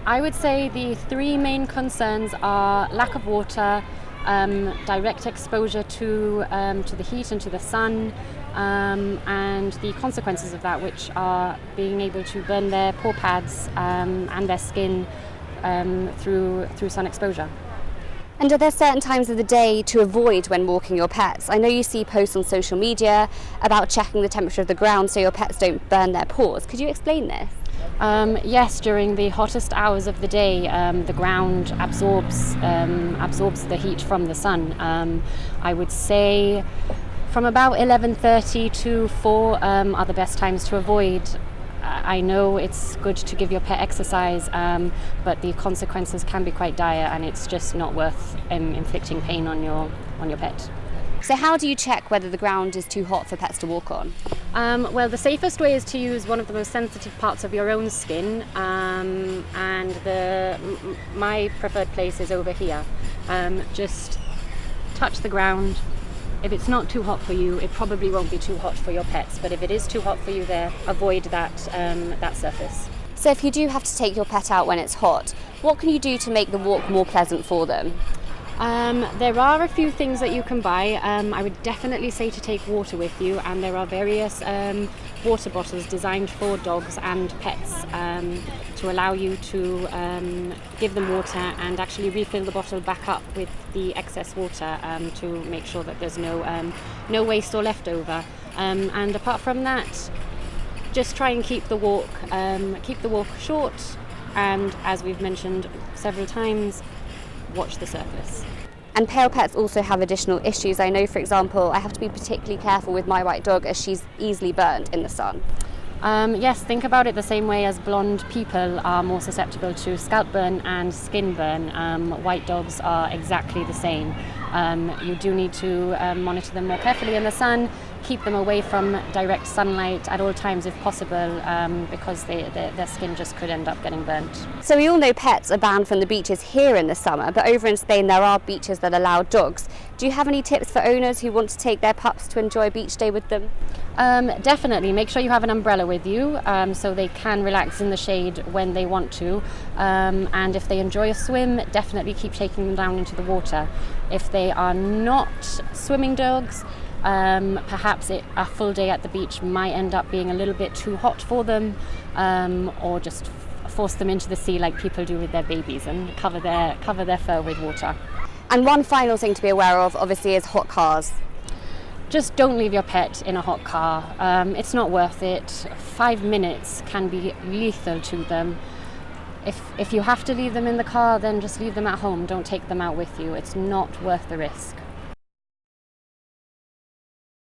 I would say the three main concerns are lack of water, direct exposure to the heat and to the sun, and the consequences of that, which are being able to burn their paw pads and their skin through sun exposure. And are there certain times of the day to avoid when walking your pets? I know you see posts on social media about checking the temperature of the ground so your pets don't burn their paws. Could you explain this? Yes, during the hottest hours of the day, the ground absorbs the heat from the sun. I would say from about 11:30 to 4 are the best times to avoid. I know it's good to give your pet exercise, but the consequences can be quite dire, and it's just not worth inflicting pain on your pet. So how do you check whether the ground is too hot for pets to walk on? Well, the safest way is to use one of the most sensitive parts of your own skin, and my preferred place is over here. Just touch the ground. If it's not too hot for you, it probably won't be too hot for your pets, but if it is too hot for you there, avoid that surface. So if you do have to take your pet out when it's hot, what can you do to make the walk more pleasant for them? There are a few things that you can buy. I would definitely say to take water with you, and there are various water bottles designed for dogs and pets to allow you to give them water and actually refill the bottle back up with the excess water to make sure that there's no waste or leftover. And apart from that, just try and keep the walk short, and as we've mentioned several times, watch the surface. And pale pets also have additional issues. I know, for example, I have to be particularly careful with my white dog as she's easily burnt in the sun. Yes, think about it the same way as blonde people are more susceptible to scalp burn and skin burn. White dogs are exactly the same. You do need to monitor them more carefully in the sun, keep them away from direct sunlight at all times if possible, because their skin just could end up getting burnt. So we all know pets are banned from the beaches here in the summer, but over in Spain there are beaches that allow dogs. Do you have any tips for owners who want to take their pups to enjoy a beach day with them? Definitely. Make sure you have an umbrella with you so they can relax in the shade when they want to. And if they enjoy a swim, definitely keep taking them down into the water. If they are not swimming dogs, perhaps a full day at the beach might end up being a little bit too hot for them, or just force them into the sea like people do with their babies and cover their fur with water. And one final thing to be aware of, obviously, is hot cars. Just don't leave your pet in a hot car. It's not worth it. 5 minutes can be lethal to them. If you have to leave them in the car, then just leave them at home. Don't take them out with you. It's not worth the risk.